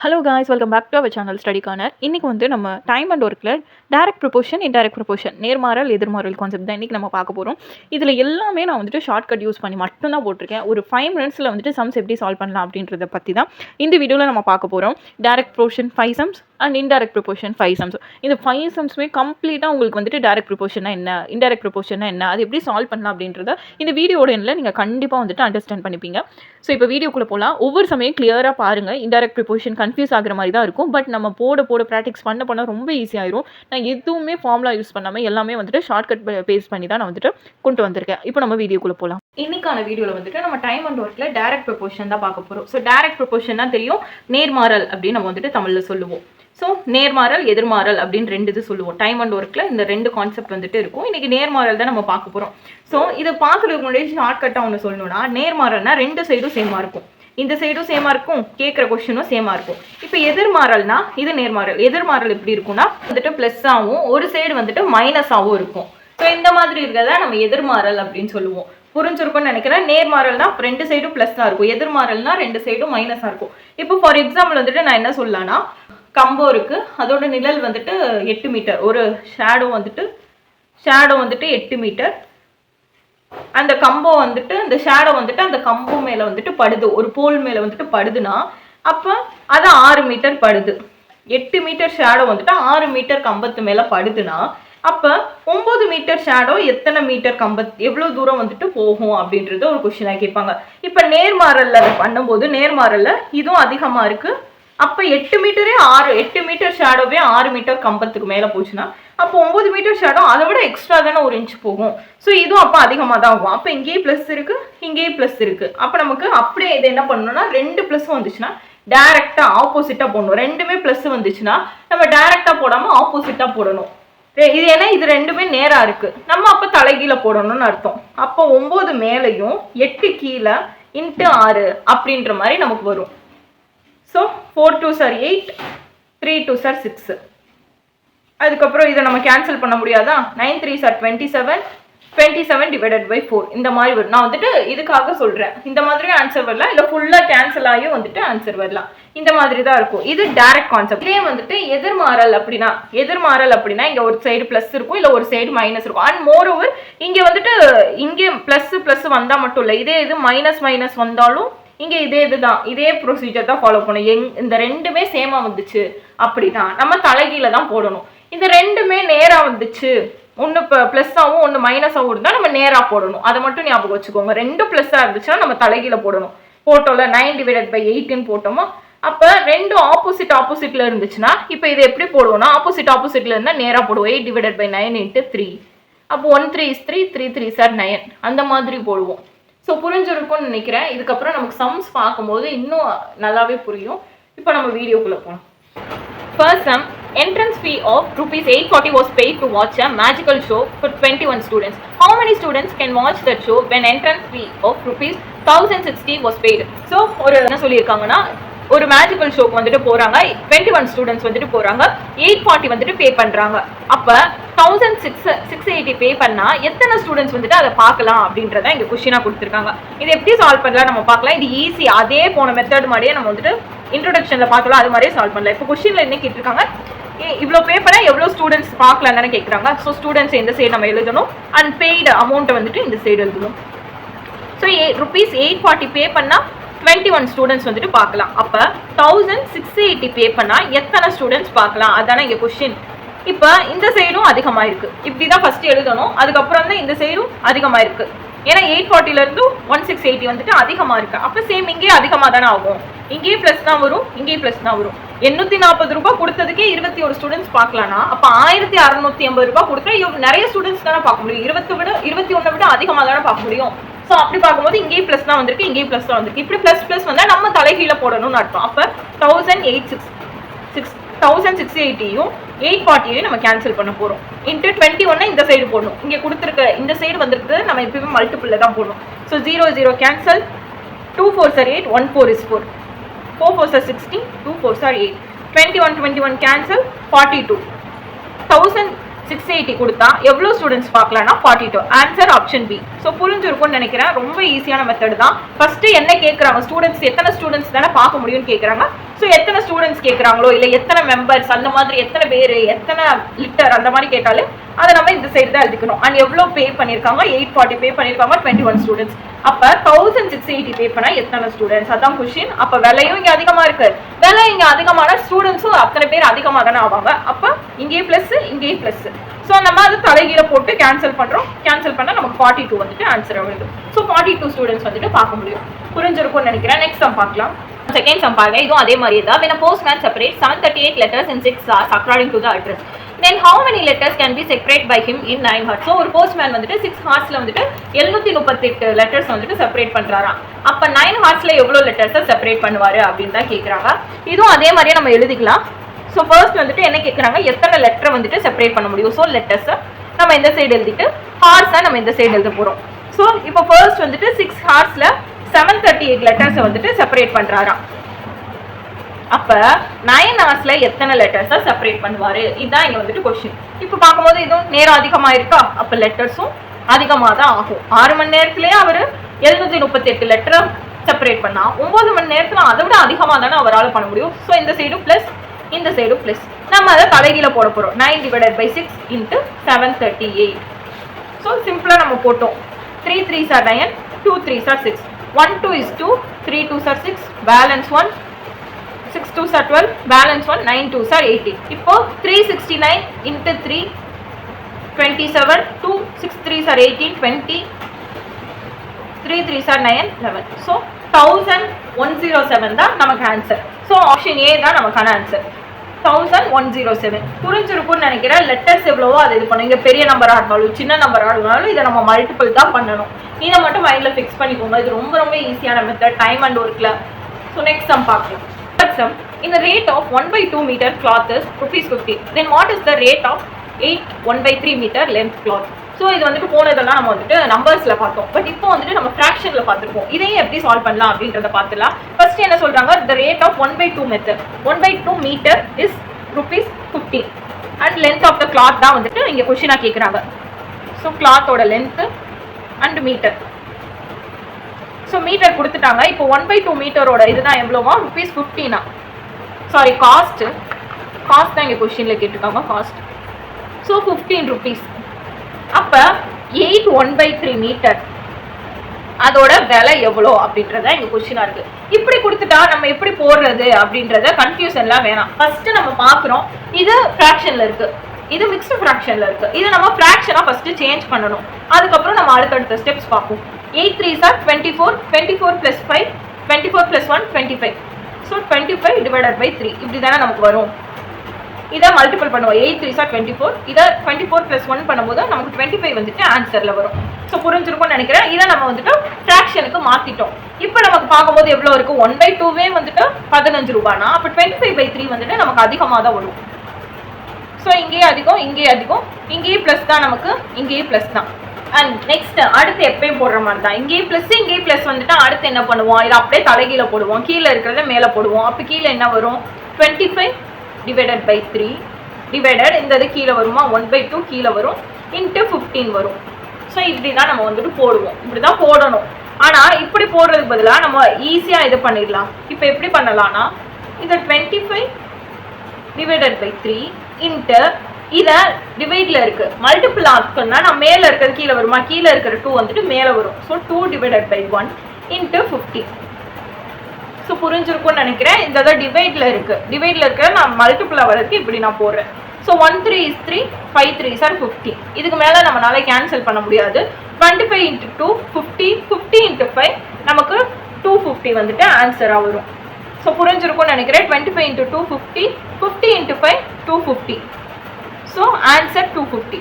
Hello guys, welcome back to our channel study corner. இன்றைக்கி வந்து நம்ம டைம் அண்ட் ஒர்க்கில் டைரக்ட் ப்ரொபோஷன், இன்டைரக்ட் ப்ரொபோஷன், நேர்மாறல் எதிர்மாறல் கான்செப்ட் தான் இன்றைக்கி நம்ம பார்க்க போகிறோம். இதில் எல்லாமே நான் வந்துட்டு ஷார்ட்கட் யூஸ் பண்ணி மட்டும்தான் போட்டிருக்கேன். ஒரு 5 மினிட்ஸில் வந்துட்டு சம்ஸ் எப்படி சால்வ் பண்ணலாம் அப்படின்றத பற்றி தான் இந்த வீடியோவில் நம்ம பார்க்க போகிறோம். Direct proportion 5 sums and indirect proportion 5 sums. இந்த 5 சம்ஸுமே கம்ப்ளீட்டாக உங்களுக்கு வந்துட்டு டைரக்ட் ப்ரொபோஷனா என்ன, இன்டைரக்ட் ப்ரொபோஷனா என்ன, அது எப்படி சால்வ் பண்ணலாம் அப்படின்றத இந்த வீடியோட எண்ணில் நீங்கள் கண்டிப்பாக வந்துட்டு அண்டர்ஸ்டாண்ட் பண்ணிப்பீங்க. ஸோ இப்போ வீடியோக்குள்ளே போகலாம். ஒவ்வொரு சமயம் கிளியராக பாருங்கள். இன்டைரக்ட் ப்ரொபோஷன் கன்ஃபியூஸ் ஆகிற மாதிரி தான் இருக்கும். பட் நம்ம போட ப்ராக்டிஸ் பண்ண ரொம்ப ஈஸியாயிரும். நான் எதுவுமே ஃபார்முலா யூஸ் பண்ணாமல் எல்லாமே வந்துட்டு ஷார்ட்கட் பேஸ் பண்ணி தான் நான் வந்துட்டு கொண்டு வந்திருக்கேன். இப்போ நம்ம வீடியோக்குள்ளே போகலாம். இன்னைக்கான வீடியோவில் வந்துட்டு நம்ம டைம் அண்ட் ஒர்க்கில் டைரக்ட் ப்ரொபோஷன் தான் பார்க்க போகிறோம். ஸோ டைரக்ட் ப்ரொபோஷன் தான் தெரியும், நேர்மாறல் அப்படின்னு நம்ம வந்துட்டு தமிழில் சொல்லுவோம். ஸோ நேர்மாறல் எதிர்மாறல் அப்படின்னு 2 இது சொல்லுவோம். டைம் அண்ட் ஒர்க்கில் இந்த 2 கான்செப்ட் வந்துட்டு இருக்கும். இன்றைக்கி நேர்மாறல் தான் நம்ம பார்க்க போகிறோம். ஸோ இதை பார்க்குறதுக்கு முன்னாடி ஷார்ட்கட்டாக ஒன்று சொல்லணும்னா, நேர்மாறல்னா 2 சைடும் சேமாக இருக்கும். இந்த சைடும் சேமாக இருக்கும், கேட்குற கொஸ்டினும் சேமாக இருக்கும். இப்போ எதிர்மாறல்னா இது நேர்மாறல். எதிர்மாறல் எப்படி இருக்கும்னா வந்துட்டு ப்ளஸ்ஸாகவும் ஒரு சைடு வந்துட்டு மைனஸாகவும் இருக்கும். ஸோ இந்த மாதிரி இருக்கிறதா நம்ம எதிர்மாறல் அப்படின்னு சொல்லுவோம். புரிஞ்சிருக்கும்னு நினைக்கிறேன். நேர்மாறல்னா 2 சைடும் ப்ளஸ் தான் இருக்கும், எதிர்மாறல்னா 2 சைடும் மைனஸாக இருக்கும். இப்போ ஃபார் எக்ஸாம்பிள் வந்துட்டு நான் என்ன சொல்லலாம்னா, கம்பம் இருக்கு, அதோட நிழல் வந்துட்டு 8 மீட்டர், ஒரு ஷேடோ வந்துட்டு 8 மீட்டர். அந்த கம்பம் வந்துட்டு அந்த ஷேடோ வந்துட்டு அந்த கம்பம் மேல வந்துட்டு படுது, ஒரு போல் மேல வந்துட்டு படுதுன்னா அப்ப அது 6 மீட்டர் படுது. 8 மீட்டர் ஷேடோ வந்துட்டு 6 மீட்டர் கம்பத்து மேல படுதுன்னா அப்ப 9 மீட்டர் ஷேடோ எத்தனை மீட்டர் எவ்வளவு தூரம் வந்துட்டு போகும் அப்படின்றது ஒரு கொஸ்டினா கேட்பாங்க. இப்ப நேர்மாறல்ல பண்ணும்போது நேர்மாறல்ல இதுவும் அதிகமா இருக்கு. அப்போ 8 மீட்டர் ஷேடோவே 6 மீட்டர் கம்பத்துக்கு மேலே போச்சுன்னா அப்போ 9 மீட்டர் ஷேடோ அதை விட எக்ஸ்ட்ரா தானே ஒரு இன்ச் போகும். ஸோ இதுவும் அப்போ அதிகமாக தான் ஆகும். அப்போ இங்கேயும் ப்ளஸ் இருக்கு, இங்கேயும் ப்ளஸ் இருக்கு. அப்போ நமக்கு அப்படியே இது என்ன பண்ணணும்னா 2 ப்ளஸ் வந்துச்சுன்னா டைரக்டா ஆப்போசிட்டா போடணும். 2மே ப்ளஸ் வந்துச்சுன்னா நம்ம டைரக்டா போடாம ஆப்போசிட்டா போடணும். இது ஏன்னா இது 2மே நேரா இருக்கு, நம்ம அப்போ தலைகீழ போடணும்னு அர்த்தம். அப்போ 9 மேலையும் 8 கீழே இன்ட்டு 6 அப்படின்ற மாதிரி நமக்கு வரும். So 4 2s are 8, 3 2s are 6. அதுக்கப்புறம் இதை நம்ம கேன்சல் பண்ண முடியாதா? 9 3s are 27, 27 divided by 4 இந்த மாதிரி வரும். நான் வந்துட்டு இதுக்காக சொல்கிறேன், இந்த மாதிரி ஆன்சர் வரலாம், இல்லை ஃபுல்லாக கேன்சல் ஆகி வந்துட்டு ஆன்சர் வரலாம். இந்த மாதிரி தான் இருக்கும். இது டைரக்ட் கான்செப்ட். இதே வந்துட்டு எதிர்மாறல் அப்படின்னா இங்கே ஒரு சைடு ப்ளஸ் இருக்கும், இல்லை ஒரு சைடு மைனஸ் இருக்கும். அண்ட் மோர் ஓவர் இங்கே வந்துட்டு இங்கே ப்ளஸ் வந்தால் மட்டும் இல்லை, இதே இது மைனஸ் வந்தாலும் இங்கே இதே ப்ரொசீஜர் தான் ஃபாலோ பண்ணும். இந்த 2மே சேமா வந்துச்சு அப்படின்னா நம்ம தலைகீழ தான் போடணும். இந்த 2மே நேரா வந்துச்சு, ஒன்று ப்ளஸ்ஸாகவும் ஒன்று மைனஸாகவும் இருந்தால் நம்ம நேராக போடணும். அதை மட்டும் ஞாபகம் வச்சுக்கோங்க. 2 ப்ளஸ்ஸாக இருந்துச்சுன்னா நம்ம தலைகீழ போடணும். போட்டோம்ல 9 divided by 8ன்னு போட்டோமோ அப்போ 2 ஆப்போசிட்ல இருந்துச்சுன்னா இப்போ இது எப்படி போடுவோம்னா ஆப்போசிட்ல இருந்தால் நேராக போடுவோம். 8 divided by 9 into 3. அப்போ 1 3 is 3, 3 3s are 9 அந்த மாதிரி போடுவோம். ஸோ புரிஞ்சிருக்கும்னு நினைக்கிறேன். இதுக்கப்புறம் நமக்கு சம்ஸ் பார்க்கும்போது இன்னும் நல்லாவே புரியும். இப்போ நம்ம வீடியோக்குள்ளே போகலாம். First sum, entrance fee of rupees 840 was paid to watch a magical show for 21 students. How many students can watch that show when entrance fee of rupees 1060 was paid? So ஒரு என்ன சொல்லியிருக்காங்கன்னா, ஒரு மேஜிக்கல் ஷோக்கு வந்துட்டு போறாங்க, 21 students வந்துட்டு போறாங்க, 840 வந்துட்டு பே பண்றாங்க. அப்ப 1680 பே பண்ணா எத்தனை ஸ்டூடெண்ட்ஸ் வந்துட்டு அதை பார்க்கலாம் அப்படின்றத இங்க கொஸ்டினா கொடுத்துருக்காங்க. இது எப்படி சால்வ் பண்ணலாம் நம்ம பார்க்கலாம். இது ஈஸி, அதே போன மெத்தட் மாதிரியே நம்ம வந்துட்டு இன்ட்ரோடக்ஷன்ல பார்க்கலாம், அது மாதிரியே சால்வ் பண்ணலாம். இப்போ கொஸ்டின்ல என்ன கேட்டிருக்காங்க, இவ்வளோ பே பண்ணா எவ்வளோ ஸ்டூடெண்ட்ஸ் பார்க்கலாம் தானே கேட்குறாங்க. ஸோ ஸ்டூடெண்ட்ஸ் இந்த சைடு நம்ம எழுதணும், அண்ட் பெய்டு அமௌண்ட்டை வந்துட்டு இந்த சைடு எழுதணும். ஸோ rupees 840 பே பண்ணா 21 ஸ்டூடெண்ட்ஸ் வந்துட்டு பார்க்கலாம். அப்போ 1680 பே பண்ணால் எத்தனை ஸ்டூடெண்ட்ஸ் பார்க்கலாம், அதானே இங்கே கொஸ்டின். இப்போ இந்த சைடும் அதிகமாக இருக்குது, இப்படி தான் ஃபஸ்ட்டு எழுதணும். அதுக்கப்புறம் தான் இந்த சைடும் அதிகமாக இருக்குது. ஏன்னா 840லேருந்து 1680 வந்துட்டு அதிகமாக இருக்குது. அப்போ சேம் இங்கேயே அதிகமாக தானே ஆகும். இங்கேயே ப்ளஸ் தான் வரும், இங்கேயே ப்ளஸ் தான் வரும். 840 ரூபாய் கொடுத்ததுக்கே 21 ஸ்டூடெண்ட்ஸ் பார்க்கலாம்னா அப்போ 1650 ரூபாய் கொடுத்தா நிறைய ஸ்டூடெண்ட்ஸ் தானே பார்க்க முடியும். 21 விட அதிகமாக தானே பார்க்க முடியும். ஸோ அப்படி பார்க்கும்போது இங்கேயும் ப்ளஸ் தான் வந்திருக்கு, இங்கேயும் ப்ளஸ் தான் வந்திருக்கு. இப்படி ப்ளஸ் வந்தால் நம்ம தலைகீழ போடணும்னு அர்த்தம். அப்போ 1680யும் 840யும் நம்ம கேன்சல் பண்ண போகிறோம். இன்ட்டு 21 இந்த சைடு போடணும். இங்கே கொடுத்துருக்க இந்த சைடு வந்திருக்கு, நம்ம எப்பயுமே மல்டிபிளில் தான் போடணும். So 0 0 cancel, 2 4s are 8, 1 4 is 4, 4 4s are 16, 2 4s are 8, 21 21 cancel, 42. 680 கொடுத்தா எவ்வளவு ஸ்டூடெண்ட்ஸ் பார்க்கலாம்னா 42. Answer option B. ஸோ புரிஞ்சிருக்கும்னு நினைக்கிறேன். ரொம்ப ஈஸியான மெத்தட் தான். ஃபர்ஸ்ட் என்ன கேட்கறாங்க, ஸ்டூடெண்ட்ஸ் எத்தனை ஸ்டூடெண்ட்ஸ் தானே பார்க்க முடியும்னு கேட்கறாங்க. ஸோ எத்தனை ஸ்டூடெண்ட்ஸ் கேட்கறாங்களோ இல்லை எத்தனை மெம்பர்ஸ் அந்த மாதிரி எத்தனை பேர் எத்தனை லிட்டர் அந்த மாதிரி கேட்டாலே அதை நம்ம இந்த சைடு தான் எழுதிக்கணும். அண்ட் எவ்வளோ பே பண்ணியிருக்காங்க, 840 பே பண்ணியிருக்காங்க, 21 ஸ்டூடெண்ட்ஸ். அப்போ 1680 பே பண்ணா எத்தனை ஸ்டூடெண்ட்ஸ், அதான் கொஸ்டின். அப்போ விலையும் இங்கே அதிகமாக இருக்கு, விலை இங்கே அதிகமான ஸ்டூடெண்ட்ஸும் அத்தனை பேர் அதிகமாக தானே ஆவாங்க. அப்போ இங்கேயே ப்ளஸ் இங்கேயும் ப்ளஸ். ஸோ நம்ம அது தலைகீழ போட்டு கேன்சல் பண்ணுறோம். கேன்சல் பண்ணால் நமக்கு 42 வந்துட்டு ஆன்சர் வருது. ஸோ 42 ஸ்டூடெண்ட்ஸ் வந்துட்டு பார்க்க முடியும். புரிஞ்சிருக்கும்னு நினைக்கிறேன். நெக்ஸ்ட் சம் பார்க்கலாம். செகண்ட் சம் பாருங்க. இதுவும் அதே மாதிரி தான். When a postman separates 738 letters in 6 hours according to the address, then how many letters can be separated by him in 9 hours? So ஒரு postman வந்துட்டு 6 ஹார்ஸ்ல வந்துட்டு 738 லெட்டர்ஸ் வந்துட்டு செப்பரேட் பண்றாராம். அப்ப 9 ஹார்ஸ்ல எவ்வளவு லெட்டர்ஸை செப்பரேட் பண்ணுவாரு அப்படின்னு தான் கேக்குறாங்க. இதுவும் அதே மாதிரியே நம்ம எழுதிக்கலாம். ஸோ ஃபர்ஸ்ட் வந்துட்டு என்ன கேட்குறாங்க, எத்தனை லெட்டரை வந்துட்டு செப்பரேட் பண்ண முடியும். ஸோ லெட்டர்ஸை நம்ம இந்த சைடு எழுதிட்டு ஹார்ஸை நம்ம இந்த சைடு எழுத போகிறோம். ஸோ இப்போ ஃபர்ஸ்ட் வந்துட்டு 6 ஹார்ஸில் 738 லெட்டர்ஸை வந்துட்டு செப்பரேட் பண்ணுறாராம். அப்போ 9 ஹார்ஸ்ல எத்தனை லெட்டர்ஸை செப்பரேட் பண்ணுவார், இதுதான் இங்கே வந்துட்டு கொஸ்டின். இப்போ பார்க்கும்போது இதுவும் நேரம் அதிகமாக இருக்கா, அப்போ லெட்டர்ஸும் அதிகமாக தான் ஆகும். 6 மணி நேரத்துலேயே அவர் 738 லெட்டரை செப்பரேட் பண்ணா 9 மணி நேரத்தில் அதை விட அதிகமாக தானே அவரால் பண்ண முடியும். ஸோ இந்த சைடும் ப்ளஸ் இந்த சைடும் ப்ளஸ். நம்ம அதை தலைகீழ போட போகிறோம். 9 divided by 6 into 738. ஸோ சிம்பிளாக நம்ம போட்டோம். 3 3s are 9, 2 3s are 6, 1 2 is 2, 3 2s are 6, balance 1, 6 2s are 12, balance 1, 9 2s are 18. இப்போ 369 into 3, 27, 2 6 3s are 18, 20, 3 3s are 9, 11. So 1107 தான் நமக்கு ஆன்சர். ஸோ ஆப்ஷன் ஏ தான் நமக்கான ஆன்சர். 1107 புரிஞ்சிருக்கும்னு நினைக்கிறேன். லெட்டர்ஸ் எவ்வளவோ அது இது பண்ணுங்க. பெரிய நம்பராக இருந்தாலும் சின்ன நம்பராக இருந்தாலும் இதை நம்ம மல்டிபிள் தான் பண்ணணும். இதை மட்டும் மைண்டில் ஃபிக்ஸ் பண்ணிக்கோங்க. இது ரொம்ப ரொம்ப ஈஸியான மெத்தட் டைம் அண்ட் ஒர்க்கில். ஸோ நெக்ஸ்ட் சம் பார்க்கலாம். Sum in the rate of 1/2 meter cloth is ₹50. Then what is the rate of 1/3 meter length cloth? So இது வந்துட்டு போனதெல்லாம் நம்ம வந்துட்டு நம்பர்ஸில் பார்த்தோம். பட் இப்போ வந்துட்டு நம்ம ஃப்ராக்ஷனில் பார்த்துருப்போம். இதையும் எப்படி சால்வ் பண்ணலாம் அப்படின்றத பார்த்துலாம். ஃபர்ஸ்ட் என்ன சொல்கிறாங்க, the rate of 1/2 method 1/2 metre is ₹50 and length of the cloth தான் வந்துட்டு இங்கே கொஸ்டினாக கேட்குறாங்க. ஸோ கிளாத்தோட length and metre. So metre கொடுத்துட்டாங்க. இப்போ 1/2 மீட்டரோட இதுதான் எவ்வளோவா, ₹50. சாரி காஸ்ட் தான் இங்கே கொஸ்டினில் கேட்டிருக்காங்க. Cost so ₹15. அப்போ 8 1/3 மீட்டர் அதோட விலை எவ்வளோ அப்படின்றத இங்கே கொஸ்டினாக இருக்குது. இப்படி கொடுத்துட்டா நம்ம எப்படி போடுறது அப்படின்றத கன்ஃபியூஷன்லாம் வேணாம். ஃபஸ்ட்டு நம்ம பார்க்குறோம், இது ஃப்ராக்ஷனில் இருக்குது, இது மிக்ஸ்டு ஃப்ராக்ஷனில் இருக்குது. இது நம்ம ஃப்ராக்ஷனாக ஃபஸ்ட்டு சேஞ்ச் பண்ணணும். அதுக்கப்புறம் நம்ம அடுத்தடுத்த ஸ்டெப்ஸ் பார்ப்போம். 8 3s are 24, 24 plus 5, 24 plus 1 25. So 25 divided by 3 இப்படி தானே நமக்கு வரும். இதை மல்டிபிள் பண்ணுவோம். 8 3s are 24, இதை 24 plus 1 பண்ணும்போது நமக்கு 25 வந்துட்டு ஆன்சரில் வரும். ஸோ புரிஞ்சிருக்கும்னு நினைக்கிறேன். இதை நம்ம வந்துட்டு ஃப்ராக்ஷனுக்கு மாற்றிட்டோம். இப்போ நமக்கு பார்க்கும்போது எவ்வளோ இருக்குது, 1/2வே வந்துட்டு ₹15. அப்போ 25/3 வந்துட்டு நமக்கு அதிகமாக தான் வரும். ஸோ இங்கேயே அதிகம், இங்கேயே அதிகம், இங்கேயே ப்ளஸ் தான் நமக்கு, இங்கேயே ப்ளஸ் தான். அண்ட் நெக்ஸ்ட் அடுத்து எப்பயும் போடுற மாதிரி தான். இங்கேயே ப்ளஸ் வந்துட்டு அடுத்து என்ன பண்ணுவோம், இதை அப்படியே தலைகீழ போடுவோம். கீழே இருக்கிறத மேலே போடுவோம். அப்போ கீழே என்ன வரும், 25 divided by 3 டிவைடட் இந்த இது கீழே வருமா, 1/2 கீழே வரும், இன்ட்டு 15 வரும். ஸோ இப்படி தான் நம்ம வந்துட்டு போடுவோம். இப்படி தான் போடணும். ஆனால் இப்படி போடுறதுக்கு பதிலாக நம்ம ஈஸியாக இது பண்ணிடலாம். இப்போ எப்படி பண்ணலாம்னா, இதை 25 divided by 3 இன்ட்டு இதை டிவைட்ல இருக்கு மல்டிபிள் ஆக்குன்னா நான் மேலே இருக்கிறது கீழே வருமா, கீழே இருக்கிற 2 வந்துட்டு மேலே வரும். So 2 divided by 1 into 50. So புரிஞ்சிருக்கும்னு நினைக்கிறேன். இந்த தான் டிவைட்ல இருக்கு. டிவைட்ல இருக்கிற நான் மல்டிபிள் ஆகிறதுக்கு இப்படி நான் போடுறேன். So 1 3 is 3, 5 3s are 50. இதுக்கு மேலே நம்மளால கேன்சல் பண்ண முடியாது. 25 into 2 50, 50 into 5 நமக்கு 250 வந்துட்டு ஆன்சராக வரும். ஸோ புரிஞ்சிருக்கும்னு நினைக்கிறேன். 25 into 2 50, 50 into 5 250. So answer 250.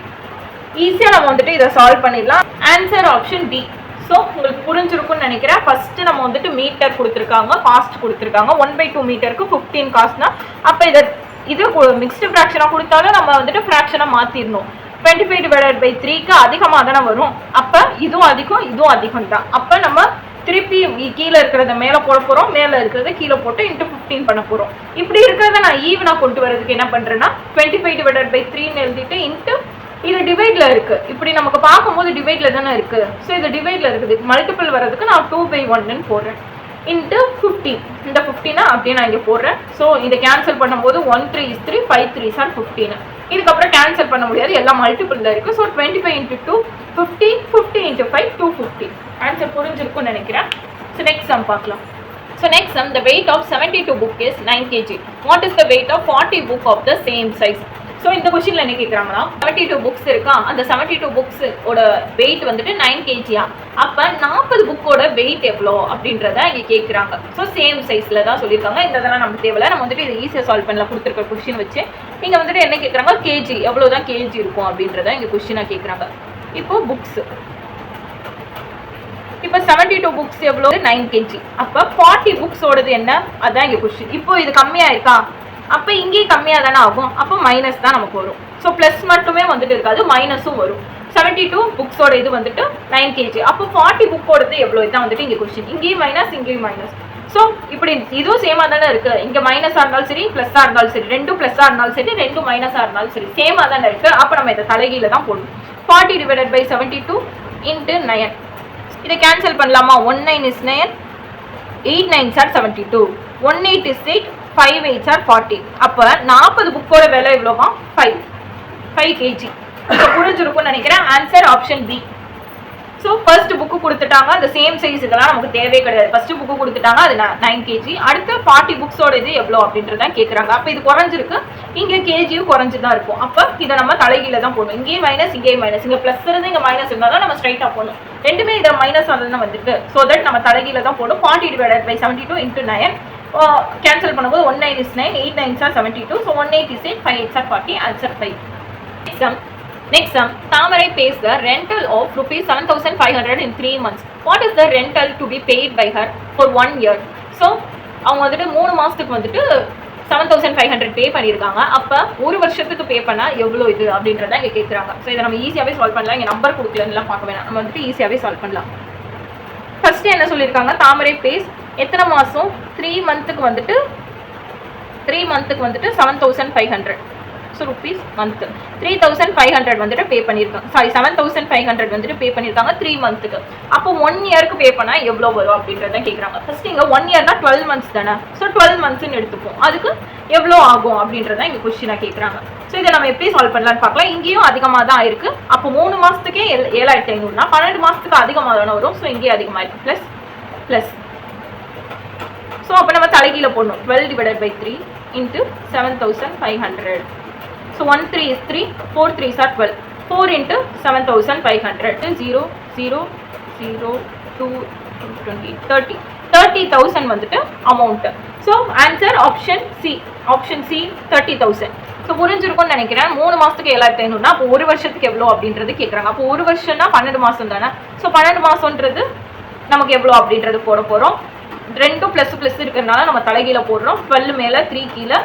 ஈஸியாக நம்ம வந்துட்டு இதை சால்வ் பண்ணிடலாம். Answer option D. ஸோ உங்களுக்கு புரிஞ்சிருக்கும்னு நினைக்கிறேன். ஃபஸ்ட்டு நம்ம வந்துட்டு மீட்டர் கொடுத்துருக்காங்க, காஸ்ட் கொடுத்துருக்காங்க. 1/2 மீட்டருக்கு 15 காஸ்ட்னா அப்போ இது மிக்ஸ்டு ஃப்ராக்ஷனாக கொடுத்தாலும் நம்ம வந்துட்டு ஃப்ராக்ஷனாக மாற்றிடணும். 25 divided by 3க்கு அதிகமாக தானே வரும். அப்போ இதுவும் அதிகம், இதுவும் அதிகம் தான். அப்போ நம்ம திருப்பி கீழே இருக்கிறத மேலே போட போகிறோம், மேலே இருக்கிறத கீழே போட்டு இன்ட்டு 15 பண்ண போகிறோம். இப்படி இருக்கிறத நான் ஈவனாக கொண்டு வரதுக்கு என்ன பண்ணுறேன்னா 25 divided by 3ன்னு எழுதிட்டு இன்ட்டு இது டிவைட்ல இருக்கு. இப்படி நமக்கு பார்க்கும்போது டிவைட்ல தானே இருக்கு. ஸோ இது டிவைட்ல இருக்குது. மல்டிபிள் வர்றதுக்கு நான் 2/1 போடுறேன். இன்ட்டு 15. இந்த 15 அப்படியே நான் இங்கே போடுறேன். ஸோ இதை கேன்சல் பண்ணும்போது 1 3 is 3, 5 3s are 15. இதுக்கப்புறம் கேன்சல் பண்ண முடியாது, எல்லாம் மல்டிபிள்ல இருக்கு. So 25 into 2 50, 50 into 5 250. ஆன்சர் புரிஞ்சிருக்கும்னு நினைக்கிறேன். ஸோ நெக்ஸ்ட் சம் பார்க்கலாம். So next sum, the weight of 72 book is 9 kg. What is the weight of 40 book of the same size? So இந்த கொஸ்டின்ல என்ன கேட்குறாங்கன்னா 72 புக்ஸ் இருக்கா, அந்த 72 புக்ஸோட வெயிட் வந்துட்டு 9 kgயா. அப்போ 40 புக்கோட வெயிட் எவ்வளோ அப்படின்றத இங்கே கேட்குறாங்க. ஸோ சேம் சைஸில் தான் சொல்லியிருக்காங்க. இந்த இதெல்லாம் நமக்கு தேவையில்ல, நம்ம வந்துட்டு இதை ஈஸியாக சால்வ் பண்ணலாம். கொடுத்துருக்க கொஸ்டின் வச்சு இங்கே வந்துட்டு என்ன கேட்குறாங்க, கேஜி எவ்வளோ தான் கேஜி இருக்கும் அப்படின்றத இங்கே கொஸ்டினாக கேட்குறாங்க. இப்போ புக்ஸ், இப்போ 72 புக்ஸ் எவ்வளோ, 9 kg. அப்போ 40 புக்ஸோடது என்ன, அதான் இங்கே கொஸ்டின். இப்போ இது கம்மியாக இருக்கா, அப்போ இங்கேயும் கம்மியாக தானே ஆகும். அப்போ மைனஸ் தான் நமக்கு வரும். ஸோ ப்ளஸ் மட்டுமே வந்துட்டு இருக்காது, மைனஸும் வரும். 72 புக்ஸோட இது வந்துட்டு 9 kg. அப்போ 40 புக்கோடது எவ்வளோ, இதுதான் வந்துட்டு இங்கே கொஸ்டின். இங்கேயும் மைனஸ், இங்கேயும் மைனஸ். ஸோ இப்படி இதுவும் சேமாக தானே இருக்கு. இங்கே மைனஸாக இருந்தாலும் சரி, ப்ளஸ்ஸாக இருந்தாலும் சரி, ரெண்டும் ப்ளஸ்ஸாக இருந்தாலும் சரி, ரெண்டும் மைனஸாக இருந்தாலும் சரி, சேமாக தானே இருக்கு. அப்போ நம்ம இதை தலைகீழ தான் போடணும். 40 divided by 72 into 9. இதை கேன்சல் பண்ணலாமா? 1 9 is 9, 8 9s are 72, 1 8 is 8, 5 8s are 40. அப்போ 40 புக்கோட விலை எவ்வளோவா, 5 kg. இப்போ புரிஞ்சிருக்கும்னு நினைக்கிறேன். Answer option B. So first book கொடுத்துட்டாங்க, அந்த சேம் சைஸ் இதெல்லாம் நமக்கு தேவையே கிடையாது. ஃபர்ஸ்ட் புக்கு கொடுத்துட்டாங்க, அது 9 kg. அடுத்து 40 புக்ஸோட இது எவ்வளோ அப்படின்றதான் கேட்குறாங்க. அப்போ இது குறைஞ்சிருக்கு, இங்கே கேஜியும் குறைஞ்சு தான் இருக்கும். அப்போ இதை நம்ம தலைகீழ தான் போடணும். இங்கேயும் மைனஸ், இங்கேயும் மைனஸ், இங்கே ப்ளஸ் இருந்து இங்கே மைனஸ் இருந்தால் தான் நம்ம ஸ்ட்ரைட்டாக போடணும். ரெண்டுமே இதை மைனஸ் ஆனதுன்னு வந்துட்டு, ஸோ தட் நம்ம தலைகீழ தான் போடும். 40 divided by 72 into 9. கேன்சல் பண்ணும்போது 1 9 is 9, 8 9s are 72, so 1 8 is 8, 5 8s are 40. Answer 5. Next sum, Tamarai pays the rental of rupees 7,500 in 3 months. What is the rental to be paid by her for 1 year? So அவங்க வந்துட்டு 3 மாதத்துக்கு வந்துட்டு 7,500 பே பண்ணியிருக்காங்க. அப்போ ஒரு வருஷத்துக்கு பே பண்ணால் எவ்வளோ இது அப்படின்றத இங்கே கேட்குறாங்க. ஸோ இதை நம்ம ஈஸியாகவே சால்வ் பண்ணலாம். இங்கே நம்பர் கொடுக்கலன்னுலாம் பார்க்க வேணாம், நம்ம வந்துட்டு ஈஸியாகவே சால்வ் பண்ணலாம். ஃபர்ஸ்ட் என்ன சொல்லியிருக்காங்க, தாமரை பேஸ் எத்தனை மாதம், 3 மந்த்துக்கு வந்துட்டு 7,500. ஸோ ருபீஸ் மந்த்து 3,500 வந்துட்டு பே பண்ணியிருக்காங்க. சாரி 7,500 வந்துட்டு பே பண்ணியிருக்காங்க 3 மந்த்துக்கு. அப்போ 1 இயருக்கு பே பண்ணால் எவ்வளோ வரும் அப்படின்றத கேட்குறாங்க. ஃபர்ஸ்ட் இங்கே 1 இயர்னா 12 மந்த்ஸ் தானே. ஸோ 12 மந்த்ஸ்ன்னு எடுத்துப்போம். அதுக்கு எவ்வளோ ஆகும் அப்படின்றத இங்கே கொஸ்டினாக கேட்குறாங்க. ஸோ இதை நம்ம எப்படி சால்வ் பண்ணலான்னு பார்க்கலாம். இங்கேயும் அதிகமாக தான் இருக்குது. அப்போ 3 மாதத்துக்கே 7,500னா 12 மாதத்துக்கு அதிகமாக தானே வரும். ஸோ இங்கேயும் அதிகமாக இருக்குது, ப்ளஸ் ப்ளஸ். ஸோ அப்போ நம்ம தலைகீழ போடணும். 12 divided by 3 into 7,500. So 1 3 is 3, 4 3s are 12. 4 into 7,500. 0 0 0 2 20 30. 30,000 வந்துட்டு amount. So answer option C. Option C 30,000. So புரிஞ்சிருக்கும்னு நினைக்கிறேன். 3 மாதத்துக்கு 7,500னா அப்போ ஒரு வருஷத்துக்கு எவ்வளோ அப்படின்றது கேட்குறாங்க. அப்போ ஒரு வருஷம்னா 12 மாதம் தானே. ஸோ 12 மாதம்ன்றது நமக்கு எவ்வளோ அப்படின்றது போட போகிறோம். ரெண்டும் ப்ளஸ் ப்ளஸ் இருக்கிறதுனால நம்ம தலைகீழ போடுறோம். 12 மேலே 3 கீழே.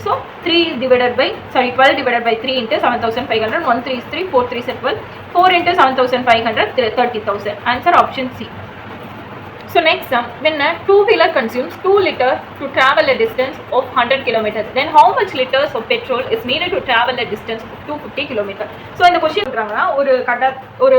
So 12 divided by 3 into 7,500. 1 3 is 3, 4 3 is 12. 4 into 7,500, 30,000. Answer option C. So next sum, when a two-wheeler consumes 2 liters to travel a distance of 100 kilometers, then how much liters of petrol is needed to travel a distance of 250 kilometers? So இந்த question சொல்றாங்கன்னா ஒரு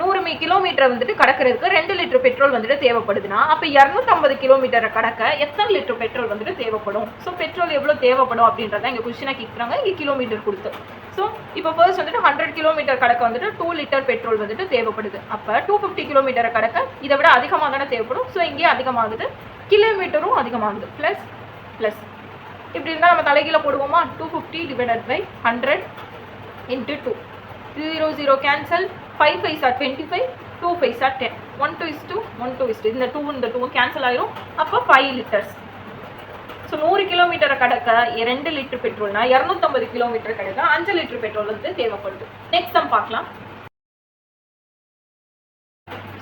100 kilometre வந்துட்டு கடக்கிறதுக்கு 2 litre petrol வந்துட்டு தேவைப்படுதுன்னா அப்போ 250 கிலோமீட்டரை கடக்க எத்தனை litre petrol வந்துட்டு தேவைப்படும்? ஸோ பெட்ரோல் எவ்வளோ தேவைப்படும் அப்படின்றத இங்கே கொஸ்டினாக கேட்குறாங்க. இங்கே கிலோமீட்டர் கொடுத்து. ஸோ இப்போ ஃபர்ஸ்ட் வந்துட்டு 100 கிலோமீட்டர் கடக்க வந்துட்டு 2 லிட்டர் பெட்ரோல் வந்துட்டு தேவைப்படுது. அப்போ 250 கிலோமீட்டரை கடக்க இதை விட அதிகமாக தானே தேவைப்படும். ஸோ இங்கே அதிகமாகுது, கிலோமீட்டரும் அதிகமாகுது, ப்ளஸ் ப்ளஸ். இப்படி இருந்தால் நம்ம தலைகீழ போடுவோமா? 250 divided by 100 into 2. 0 0 cancel. 5 5s are 25, 2 5s are 10. 1 2 is 2, 1 2 is 2. இந்த 2 கேன்சல் ஆயிரும். அப்போ 5 லிட்டர்ஸ். ஸோ 100 கிலோமீட்டரை கடக்க 2 லிட்டர் பெட்ரோல்னா 250 கிலோமீட்டர் கடக்க 5 லிட்டர் பெட்ரோல் வந்து தேவைப்படுது. நெக்ஸ்ட் சம் பார்க்கலாம்.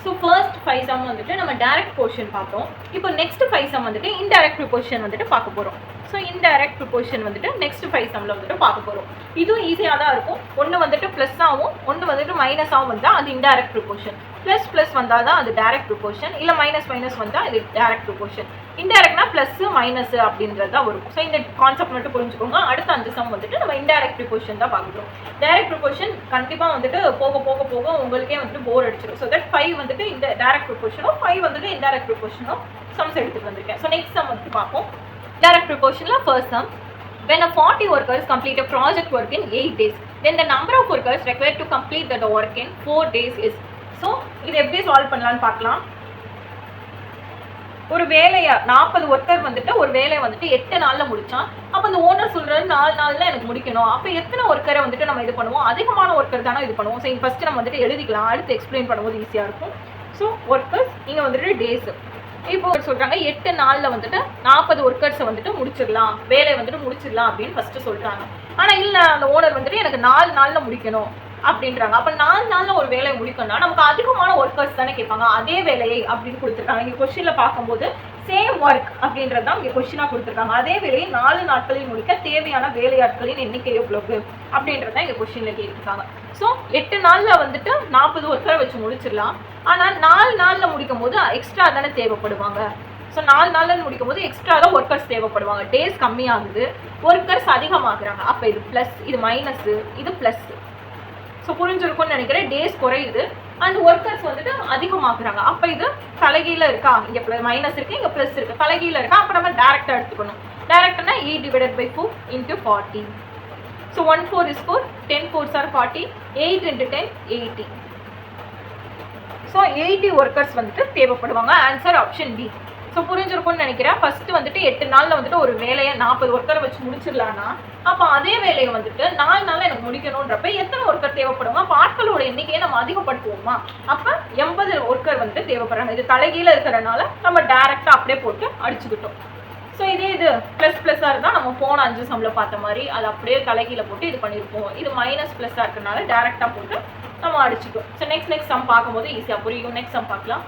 ஸோ ஃபர்ஸ்ட் 5 சம் வந்துட்டு நம்ம டைரக்ட் போர்ஷன் பார்த்தோம். இப்போ நெக்ஸ்ட் 5 சம் வந்துட்டு இன்டைரக்ட் போர்ஷன் வந்துட்டு பார்க்க போகிறோம். ஸோ இன்டைரக்ட் ப்ரொபோர்ஷன் வந்துட்டு நெக்ஸ்ட் 5 சம்மில் வந்துட்டு பார்க்க போகிறோம். இதுவும் ஈஸியாக தான் இருக்கும். ஒன்று வந்துட்டு ப்ளஸ் ஆகும், ஒன்று வந்துட்டு மைனஸ் ஆகும் வந்தால் அது இன்டைரக்ட் ப்ரொபோர்ஷன். ப்ளஸ் ப்ளஸ் வந்தால் தான் அது டைரக்ட் ப்ரொபோர்ஷன், இல்லை மைனஸ் மைனஸ் வந்தால் அது டைரக்ட் ப்ரொபோர்ஷன். இன்டைரக்ட்னா ப்ளஸ் மைனஸ் அப்படின்றது தான் வரும். ஸோ இந்த கான்செப்ட் மட்டும் புரிஞ்சுக்கோங்க. அடுத்த 5 சம் வந்துட்டு நம்ம இன்டைரக்ட் ப்ரிப்போர்ஷன் தான் பார்க்குறோம். டைரக்ட் ப்ரிப்போர்ஷன் கண்டிப்பாக வந்துட்டு போக போக போக உங்களுக்கே வந்துட்டு போர் அடிச்சிடும். ஸோ தட் 5 வந்துட்டு இந்த டைரக்ட் ப்ரிப்போர்ஷனும் 5 வந்துட்டு இன்டைரக்ட் ப்ரிப்போர்ஷனும் சம்ஸ் எடுத்துட்டு வந்திருக்கேன். ஸோ நெக்ஸ்ட் சம் வந்துட்டு பார்ப்போம். டைரக்ட் ப்ரிப்போர்ஷனில் first sum, when a 40 workers complete a project work in 8 days, then the number of workers required to complete that work in 4 days is. So இது எப்படி solve பண்ணலான்னு பார்க்கலாம். ஒரு வேலையை 40 ஒர்க்கர் வந்துட்டு ஒரு வேலையை வந்துட்டு 8 நாளில் முடிச்சான். அப்போ அந்த ஓனர் சொல்கிறது 4 நாளில் எனக்கு முடிக்கணும். அப்போ எத்தனை ஒர்க்கரை வந்துட்டு நம்ம இது பண்ணுவோம்? அதிகமான ஒர்க்கர் தானே இது பண்ணுவோம். ஸோ இங்கே ஃபஸ்ட்டு நம்ம வந்துட்டு எழுதிக்கலாம், அடுத்து எக்ஸ்பிளைன் பண்ணும்போது ஈஸியாக இருக்கும். ஸோ ஒர்க்கர்ஸ் இங்கே வந்துட்டு டேஸ். இப்போ சொல்கிறாங்க 8 நாளில் வந்துட்டு 40 ஒர்க்கர்ஸை வந்துட்டு முடிச்சிடலாம், வேலையை வந்துட்டு முடிச்சிடலாம் அப்படின்னு ஃபஸ்ட்டு சொல்கிறாங்க. ஆனால் இல்லை, அந்த ஓனர் வந்துட்டு எனக்கு 4 நாளில் முடிக்கணும் அப்படின்றாங்க. அப்போ 4 நாளில் ஒரு வேலையை முடிக்கணும்னா நமக்கு அதிகமான ஒர்க்கர்ஸ் தானே கேட்பாங்க. அதே வேலையை அப்படின்னு கொடுத்துருக்காங்க. இங்கே கொஸ்டினில் பார்க்கும்போது சேம் ஒர்க் அப்படின்றது தான் இங்கே கொஸ்டினாக கொடுத்துருக்காங்க. அதே வேலையை 4 நாட்களில் முடிக்க தேவையான வேலையாட்களின் எண்ணிக்கை எவ்வளவு அப்படின்றது தான் இங்கே கொஸ்டினில் கேட்டிருக்காங்க. ஸோ 8 நாளில் வந்துட்டு 40 ஒர்க்கரை வச்சு முடிச்சிடலாம். ஆனால் 4 நாளில் முடிக்கும் போது எக்ஸ்ட்ரா தானே தேவைப்படுவாங்க. ஸோ 4 நாளில் முடிக்கும் போது எக்ஸ்ட்ரா தான் ஒர்க்கர்ஸ் தேவைப்படுவாங்க. டேஸ் கம்மியாகுது, ஒர்க்கர்ஸ் அதிகமாகுறாங்க. அப்போ இது ப்ளஸ், இது மைனஸு, இது ப்ளஸ். ஸோ புரிஞ்சிருக்கும்னு நினைக்கிறேன். டேஸ் குறையுது அண்ட் ஒர்க்கர்ஸ் வந்துட்டு அதிகமாக்குறாங்க. அப்போ இது தலைகீழ இருக்கா, இங்கே மைனஸ் இருக்குது, இங்கே ப்ளஸ் இருக்குது, தலைகீழ இருக்கா. அப்போ நம்ம டேரெக்டாக எடுத்துக்கணும். டேரெக்டானா 8 divided by 4 into 40. So 1 4 is 4, 10 4s are 40, 8 into 10 80. So 80 workers வந்துட்டு தேவைப்படுவாங்க. Answer option D. ஸோ புரிஞ்சிருக்கும்னு நினைக்கிறேன். ஃபஸ்ட்டு வந்துட்டு 8 நாளில் வந்துட்டு ஒரு வேலையை 40 ஒர்க்கரை வச்சு முடிச்சிடலான்னா அப்போ அதே வேலையை வந்துட்டு 4 நாளில் எனக்கு முடிக்கணுன்றப்ப எத்தனை ஒர்க்கர் தேவைப்படுவோம்? அப்போ ஆட்களோட எண்ணிக்கையை நம்ம அதிகப்படுத்துவோமா? அப்போ 80 ஒர்க்கர் வந்துட்டு தேவைப்படுறாங்க. இது தலைகீழ இருக்கிறனால நம்ம டேரெக்டாக அப்படியே போட்டு அடிச்சுக்கிட்டோம். ஸோ இதே இது ++ஆக இருந்தால் நம்ம போன 5 சம்மில் பார்த்த மாதிரி அது அப்படியே தலைகீழ போட்டு இது பண்ணியிருப்போம். இது -+ஆக இருக்கிறனால டேரெக்டாக போட்டு நம்ம அடிச்சுட்டோம். ஸோ நெக்ஸ்ட் சம் பார்க்கும்போது ஈஸியாக புரியும். நெக்ஸ்ட் சம் பார்க்கலாம்.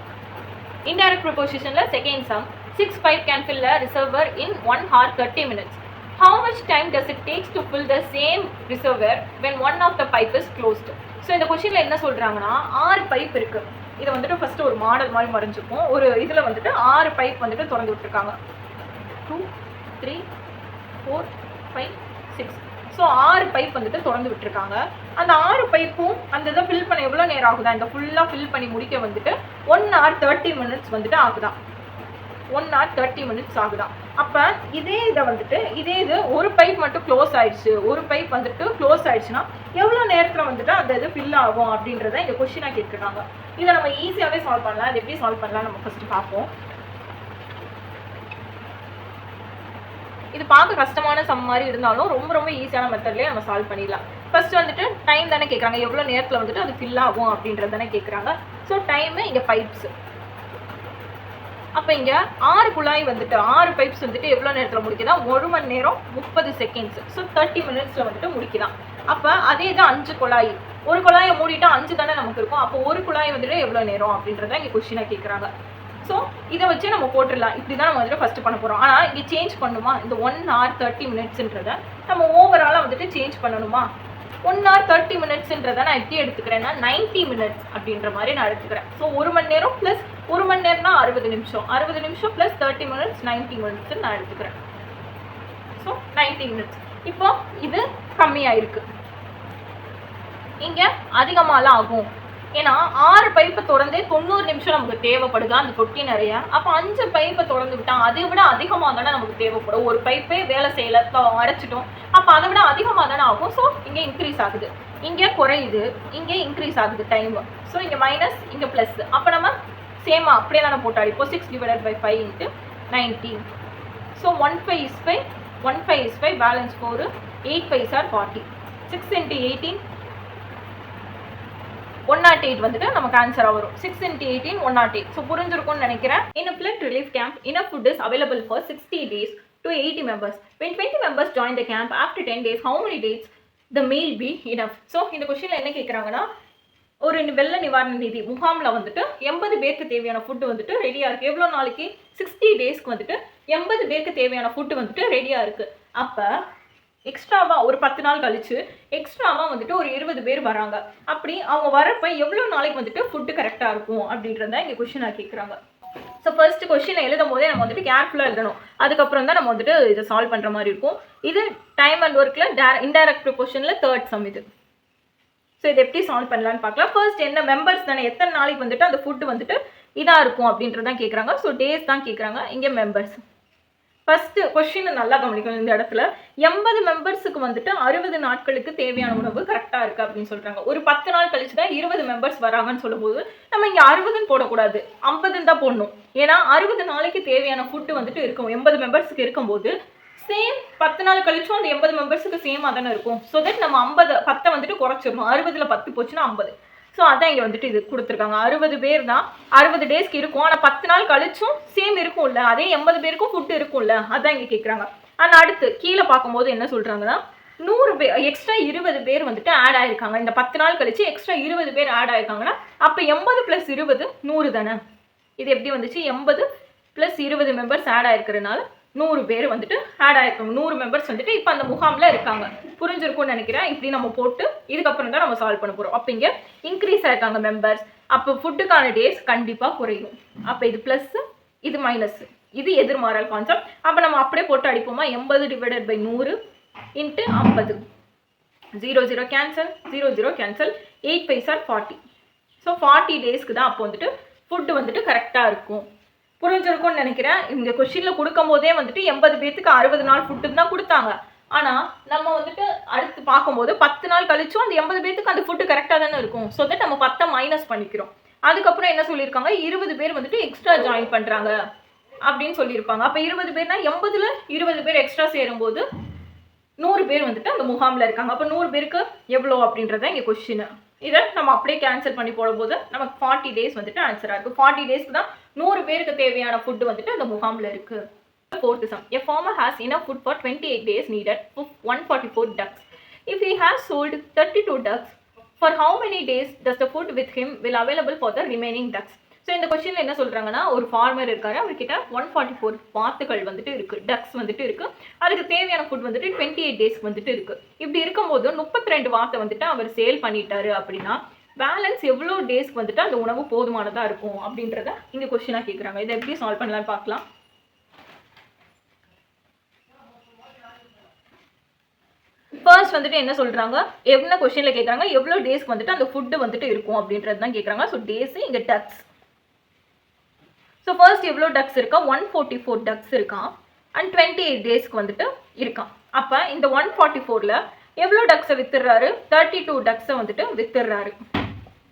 Indirect proposition second sum, 6 pipe can fill a reservoir in 1 hour 30 minutes. How much time does it take to fill the same reservoir when one of the pipe is closed? So இந்த கொஸ்டின்ல என்ன சொல்றாங்கன்னா 6 pipe இருக்கு. இதை வந்துட்டு first ஒரு model மாதிரி வரைஞ்சுப்போம். ஒரு இதில் வந்துட்டு 6 பைப் வந்துட்டு திறந்து விட்டுருக்காங்க. 2 3 4 5 6. ஸோ 6 பைப் வந்துட்டு திறந்து விட்டுருக்காங்க. அந்த 6 பைப்பும் அந்த இதை ஃபில் பண்ண எவ்வளோ நேரம் ஆகுதா? இந்த ஃபுல்லாக ஃபில் பண்ணி முடிக்க வந்துட்டு 1 hour 30 minutes வந்துட்டு ஆகுதான். 1 hour 30 minutes ஆகுதான். அப்போ இதே இது ஒரு பைப் மட்டும் க்ளோஸ் ஆயிடுச்சு, ஒரு பைப் வந்துட்டு க்ளோஸ் ஆயிடுச்சுன்னா எவ்வளோ நேரத்தில் வந்துட்டு அந்த இது ஃபில் ஆகும் அப்படின்றத இந்த கொஸ்டினாக கேட்டிருக்காங்க. இதை நம்ம ஈஸியாகவே சால்வ் பண்ணலாம். அது எப்படி சால்வ் பண்ணலாம் நம்ம ஃபஸ்ட்டு பார்ப்போம். இது பார்க்க கஷ்டமான சம் மாதிரி இருந்தாலும் ரொம்ப ஈஸியான மெத்தட்லேயே நம்ம சால்வ் பண்ணிடலாம். ஃபர்ஸ்ட் வந்துட்டு டைம் தானே கேட்குறாங்க, எவ்வளோ நேரத்தில் வந்துட்டு அது ஃபில் ஆகும் அப்படின்றது தானே கேட்குறாங்க. ஸோ டைமு இங்கே பைப்ஸ். அப்போ இங்கே 6 குழாய் வந்துட்டு 6 பைப்ஸ் வந்துட்டு எவ்வளோ நேரத்தில் முடிக்குதா? 1 மணி நேரம் 30 செகண்ட்ஸ். ஸோ 30 minutesல வந்துட்டு முடிக்கலாம். அப்போ அதே தான் 5 குழாய், ஒரு குழாயை மூடிட்டா 5 தானே நமக்கு இருக்கும். அப்போ ஒரு குழாய் வந்துட்டு எவ்வளோ நேரம் அப்படின்றத இங்கே கொஸ்டினாக கேட்குறாங்க. ஸோ இதை வச்சு நம்ம போட்டுடலாம். இப்படி தான் நம்ம வந்துட்டு ஃபஸ்ட்டு பண்ண போகிறோம். ஆனால் இங்கே சேஞ்ச் பண்ணுமா? இந்த 1 hour 30 minutesன்றதை நம்ம ஓவராலாக வந்துட்டு சேஞ்ச் பண்ணணுமா? 1 hour 30 minutesன்றதை நான் எப்படி எடுத்துக்கிறேன்னா 90 minutes அப்படின்ற மாதிரி நான் எடுத்துக்கிறேன். ஸோ 1 மணி நேரம் ப்ளஸ் 1 மணி நேரம்னா 60 நிமிஷம், 60 நிமிஷம் ப்ளஸ் 30 minutes 90 minutes நான் எடுத்துக்கிறேன். So 90 minutes. இப்போ இது கம்மியாக இருக்குது, இங்கே அதிகமாகலாம் ஆகும். ஏன்னா 6 பைப்பை திறந்தே 90 நிமிஷம் நமக்கு தேவைப்படுதா அந்த தொட்டி நிறைய. அப்போ 5 பைப்பை திறந்து விட்டா அதை விட அதிகமாக தானே நமக்கு தேவைப்படும். ஒரு பைப்பே வேலை செய்யலை, அடைச்சிட்டோம். அப்போ அதை விட அதிகமாக தானே ஆகும். ஸோ இங்கே இன்க்ரீஸ் ஆகுது, இங்கே குறையுது, இங்கே இன்க்ரீஸ் ஆகுது டைம். ஸோ இங்கே மைனஸ், இங்கே ப்ளஸ். அப்போ நம்ம சேமாக அப்படியே தானே போட்டாடி. இப்போ 6 divided by 5 into 90. So 1 5 is 5, 1 5 is 5, balance 4, 8 5s are 40. 6 into 18 108 வந்துட்டு நமக்கு ஆன்சரா வரும். 6 into 18 108. ஸோ புரிஞ்சிருக்கும்னு நினைக்கிறேன். In a flood relief camp, enough food is available for 60 days to 80 members. When 20 members join the camp after 10 days, how many days the meal be enough? So இந்த கொஸ்டின்ல என்ன கேட்குறாங்கன்னா, ஒரு வெள்ள நிவாரண நிதி முகாமில் வந்துட்டு 80 பேருக்கு தேவையான ஃபுட்டு வந்துட்டு ரெடியாக இருக்குது. எவ்வளோ நாளைக்கு? 60 டேஸ்க்கு வந்துட்டு 80 பேருக்கு தேவையான ஃபுட்டு வந்துட்டு ரெடியாக இருக்குது. அப்போ எக்ஸ்ட்ராவாக ஒரு 10 நாள் கழிச்சு எக்ஸ்ட்ராவாக வந்துட்டு ஒரு 20 பேர் வராங்க. அப்படி அவங்க வரப்போ எவ்வளோ நாளைக்கு வந்துட்டு ஃபுட்டு கரெக்டாக இருக்கும் அப்படின்றத இங்கே கொஸ்டினாக கேட்குறாங்க. ஸோ ஃபர்ஸ்ட் கொஸ்டின் எழுதும் போதே நம்ம வந்துட்டு கேர்ஃபுல்லாக எழுதணும். அதுக்கப்புறம் தான் நம்ம வந்துட்டு இதை சால்வ் பண்ணுற மாதிரி இருக்கும். இது டைம் அண்ட் ஒர்க்கில் இன்டைரக்ட் ப்ரொபோர்ஷனில் தேர்ட் சம் இது. ஸோ இதை எப்படி சால்வ் பண்ணலான்னு பார்க்கலாம். ஃபர்ஸ்ட் என்ன மெம்பர்ஸ் தானே, எத்தனை நாளைக்கு வந்துட்டு அந்த ஃபுட்டு வந்துட்டு இதாக இருக்கும் அப்படின்றதான் கேட்குறாங்க. ஸோ டேஸ் தான் கேட்குறாங்க. இங்கே மெம்பர்ஸ். ஃபர்ஸ்ட் கொஸ்டினை நல்லா கவனிக்கணும். இந்த இடத்துல 80 மெம்பர்ஸுக்கு வந்துட்டு 60 நாட்களுக்கு தேவையான உணவு கரெக்டாக இருக்குது அப்படின்னு சொல்கிறாங்க. ஒரு 10 நாள் கழிச்சு தான் 20 மெம்பர்ஸ் வராங்கன்னு சொல்லும்போது நம்ம இங்கே 60ன்னு போடக்கூடாது, 50ன்னு தான் போடணும். ஏன்னா 60 நாளைக்கு தேவையான ஃபுட்டு வந்துட்டு இருக்கும் 80 மெம்பர்ஸுக்கு இருக்கும்போது சேம் 10 நாள் கழிச்சும் அந்த 80 மெம்பர்ஸுக்கு சேமாக தானே இருக்கும். ஸோ தட் நம்ம 10 வந்துட்டு குறைச்சிடணும். 60ல் 10 போச்சுன்னா 50. ஸோ அதான் இங்கே வந்துட்டு இது கொடுத்துருக்காங்க. 60 பேர் தான் 60 டேஸ்க்கு இருக்கும். ஆனால் 10 நாள் கழிச்சும் சேம் இருக்கும்ல, அதே 80 பேருக்கும் ஃபுட்டு இருக்கும்ல, அதான் இங்கே கேட்குறாங்க. ஆனால் அடுத்து கீழே பார்க்கும்போது என்ன சொல்கிறாங்கன்னா 100 பேர் எக்ஸ்ட்ரா 20 பேர் வந்துட்டு ஆட் ஆயிருக்காங்க. இந்த 10 நாள் கழிச்சு எக்ஸ்ட்ரா 20 பேர் ஆட் ஆயிருக்காங்கன்னா அப்போ 80 + 20 100 தானே. இது எப்படி வந்துச்சு? 80 + 20 மெம்பர்ஸ் ஆட் ஆயிருக்கிறதுனால 100 பேர் வந்துட்டு ஆட் ஆயிருக்காங்க. 100 மெம்பர்ஸ் வந்துட்டு இப்போ அந்த முகாமில் இருக்காங்க. புரிஞ்சிருக்கும்னு நினைக்கிறேன். இப்படி நம்ம போட்டு இதுக்கப்புறம் தான் நம்ம சால்வ் பண்ண போகிறோம். அப்போ இங்கே இன்க்ரீஸ் ஆயிருக்காங்க மெம்பர்ஸ். அப்போ ஃபுட்டுக்கான டேஸ் கண்டிப்பாக குறையும். அப்போ இது ப்ளஸ், இது மைனஸ், இது எதிர்மாறல் கான்செப்ட். அப்போ நம்ம அப்படியே போட்டு அடிப்போமா? 80 / 100 × 50. 0 0 கேன்சல், 0 0 கேன்சல். 8 5 are 40. ஸோ 40 டேஸ்க்கு தான் அப்போ வந்துட்டு ஃபுட்டு வந்துட்டு கரெக்டாக இருக்கும். புரிஞ்சிருக்கும்னு நினைக்கிறேன். இந்த கொஸ்டினில் கொடுக்கும் போதே வந்துட்டு 80 பேருக்கு 60 நாள் ஃபுட்டுக்கு தான் கொடுத்தாங்க. ஆனால் நம்ம வந்துட்டு அடுத்து பார்க்கும்போது 10 நாள் கழிச்சும் அந்த 80 பேருக்கு அந்த ஃபுட்டு கரெக்டாக தானே இருக்கும். ஸோ தட் நம்ம 10 மைனஸ் பண்ணிக்கிறோம். அதுக்கப்புறம் என்ன சொல்லியிருக்காங்க? 20 பேர் வந்துட்டு எக்ஸ்ட்ரா ஜாயின் பண்ணுறாங்க அப்படின்னு சொல்லியிருப்பாங்க. அப்போ 20 பேர்னா 80ல் 20 பேர் எக்ஸ்ட்ரா சேரும்போது 100 பேர் வந்துட்டு அந்த முகாமில் இருக்காங்க. அப்போ 100 பேருக்கு எவ்வளோ அப்படின்றத இங்கே கொஸ்டின். இதை நம்ம அப்படியே கேன்சல் பண்ணி போடும்போது நமக்கு 40 டேஸ் வந்துட்டு ஆன்சராக இருக்குது. 40 டேஸ்க்கு தான் 100 பேருக்கு தேவையான ஃபுட்டு வந்துட்டு அந்த முகாமில் இருக்குது. Fourth sum. A farmer has enough food for 28 days needed for 144 ducks. If he has sold 32 ducks, for how many days does the food with him will available for the remaining ducks? So இந்த கொஸ்டினில் என்ன சொல்கிறாங்கன்னா, ஒரு farmer இருக்காரு, அவர்கிட்ட 144 வாத்துகள் வந்துட்டு இருக்குது, Tux வந்துட்டு இருக்குது. அதுக்கு தேவையான ஃபுட் வந்துட்டு 28 டேஸ்க்கு வந்துட்டு இருக்குது. இப்படி இருக்கும்போது 32 வாத்தை வந்துட்டு அவர் சேல் பண்ணிட்டாரு அப்படின்னா பேலன்ஸ் எவ்வளோ டேஸ்க்கு வந்துட்டு அந்த உணவு போதுமானதாக இருக்கும் அப்படின்றத இங்கே கொஸ்டினாக கேட்குறாங்க. இதை எப்படி சால்வ் பண்ணலான்னு பார்க்கலாம். ஃபர்ஸ்ட் வந்துட்டு என்ன சொல்கிறாங்க, என்ன கொஸ்டினில் கேட்குறாங்க, எவ்வளோ டேஸ்க்கு வந்துட்டு அந்த ஃபுட்டு வந்துட்டு இருக்கும் அப்படின்றது தான் கேட்குறாங்க. ஸோ டேஸு இங்கே டக்ஸ். ஸோ ஃபர்ஸ்ட் எவ்வளோ டக்ஸ் இருக்கா? 144 டக்ஸ் இருக்கான். அண்ட் 28 டேஸ்க்கு வந்துட்டு இருக்கான். அப்போ இந்த 144ல் எவ்வளோ டக்ஸை வித்துடுறாரு? 32 டக்ஸை வந்துட்டு வித்துடுறாரு.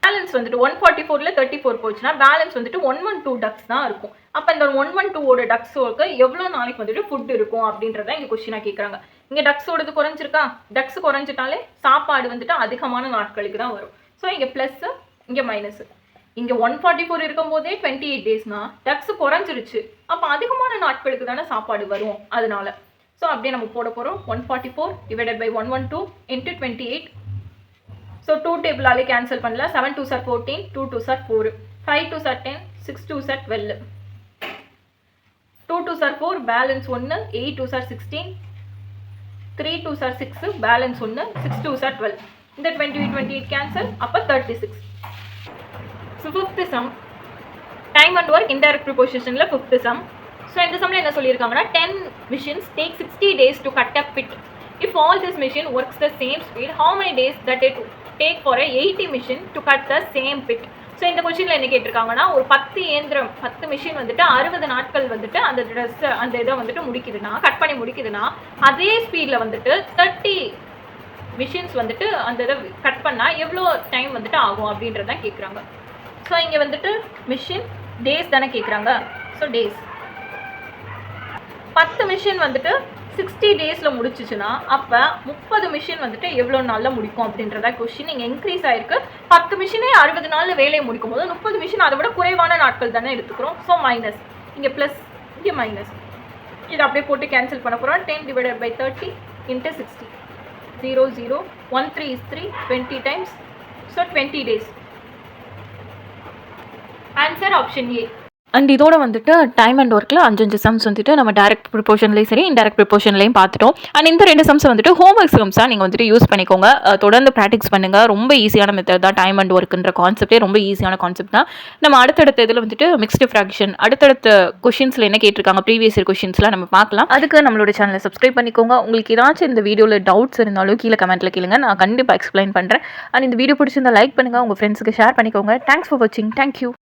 பேலன்ஸ் வந்துட்டு 144ல் 34 போச்சுன்னா பேலன்ஸ் வந்துட்டு 112 டக்ஸ் தான் இருக்கும். அப்போ இந்த 112ஓட டக்ஸோக்கு எவ்வளோ நாளைக்கு வந்துட்டு ஃபுட் இருக்கும் அப்படின்றத இங்கே கொஸ்டினாக கேட்குறாங்க. இங்கே டக்ஸோடது குறைஞ்சிருக்கா? டக்ஸ் குறைஞ்சிட்டாலே சாப்பாடு வந்துட்டு அதிகமான நாட்களுக்கு தான் வரும். ஸோ இங்கே ப்ளஸ்ஸு, இங்கே மைனஸு. இங்கே 144 இருக்கும்போதே 28 டேஸ்னா டக்ஸ் குறைஞ்சிருச்சு. அப்போ அதிகமான நாட்களுக்கு தானே சாப்பாடு வரும், அதனால. ஸோ அப்படியே நம்ம போட போகிறோம். 144 / 112 × 28. ஸோ 2 டேபிளாலே கேன்சல் பண்ணலாம். 7 2s are 14, 2 2s are 4, 5 2s are 10, 6 2s are 12, 2 2s are 4, balance 1, 8 2s are 16, 3 2s are 6, balance 1, 6 2s are 12. இந்த 28 கேன்சல், அப்போ 36. So 5th sum, time and work indirect ப்ரொபோசிஷனில் 5th sum. ஸோ இந்த சம்மில் என்ன சொல்லியிருக்காங்கன்னா, 10 machines take 60 days to cut a pit. If all this machine works the same speed, how many days that it take for a 80 machine to cut the same pit? So இந்த கொஸ்டினில் என்ன கேட்டிருக்காங்கன்னா, ஒரு 10 இயந்திரம் 10 machine வந்துட்டு 60 நாட்கள் வந்துட்டு அந்த ட்ரெஸ்ஸை அந்த இதை வந்துட்டு முடிக்குதுன்னா, கட் பண்ணி முடிக்குதுன்னா, அதே ஸ்பீடில் வந்துட்டு 30 மிஷின்ஸ் வந்துட்டு அந்த இதை கட் பண்ணால் எவ்வளோ டைம் வந்துட்டு ஆகும் அப்படின்றதான் கேட்குறாங்க. ஸோ இங்கே வந்துட்டு மிஷின் டேஸ் தானே கேட்குறாங்க. ஸோ டேஸ் 10 மிஷின் வந்துட்டு 60 டேஸில் முடிச்சிச்சுன்னா அப்போ 30 மிஷின் வந்துட்டு எவ்வளோ நாளில் முடிக்கும் அப்படின்றதா கொஸ்டின். இங்கே இன்க்ரீஸ் ஆகிருக்கு. 10 மிஷினே 60 நாளில் வேலையை முடிக்கும் போது 30 மிஷின் அதை விட குறைவான நாட்கள் தானே எடுத்துக்கிறோம். ஸோ மைனஸ், இங்கே ப்ளஸ், இங்கே மைனஸ். இதை அப்படியே போட்டு கேன்சல் பண்ண போகிறோம். 10 / 30 × 60. 0 0 1 3 is 3, 20 times. So 20 days. Answer option A. And இதோட வந்துட்டு டைம் அண்ட் ஒர்க்கில் 5 சம்ஸ் வந்துட்டு நம்ம டைரக்ட் ப்ரிப்போர்ஷன்லேயும் சரி இன்டைரக்ட் ப்ரிப்போர்ஷன்லையும் பார்த்துட்டோம். அண்ட் இந்த 2 சம்ஸ் வந்துட்டு ஹோம்ஒர்க் சம்ஸாக நீங்கள் வந்துட்டு யூஸ் பண்ணிக்கோங்க. தொடர்ந்து ப்ராக்டிஸ் பண்ணுங்கள். ரொம்ப ஈஸியான மெத்தட் தான். டைம் அண்ட் ஒர்க்குன்ற கான்செப்டே ரொம்ப ஈஸியான கான்செப்ட் தான். நம்ம அடுத்தடுத்த இதில் வந்துட்டு மிக்ஸ்டு ஃப்ராக்ஷன் அடுத்தடுத்த கொஷின்ஸில் என்ன கேட்டிருக்காங்க ப்ரீவியஸ் இயர் கொஷின்ஸ்லாம் நம்ம பார்க்கலாம். அதுக்கு நம்மளோட சேனலை சப்ஸ்கிரைப் பண்ணிக்கோங்க. உங்களுக்கு ஏதாச்சும் இந்த வீடியோவில் டவுட்ஸ் இருந்தாலும் கீழே கமெண்ட்டில் கேளுங்க. நான் கண்டிப்பாக எக்ஸ்பிளைன் பண்ணுறேன். அண்ட் இந்த வீடியோ பிடிச்சிருந்தா லைக் பண்ணுங்கள். உங்கள் ஃப்ரெண்ட்ஸுக்கு ஷேர் பண்ணிக்கோங்க. தேங்க்ஸ் ஃபார் வாட்சிங். தேங்க்யூ.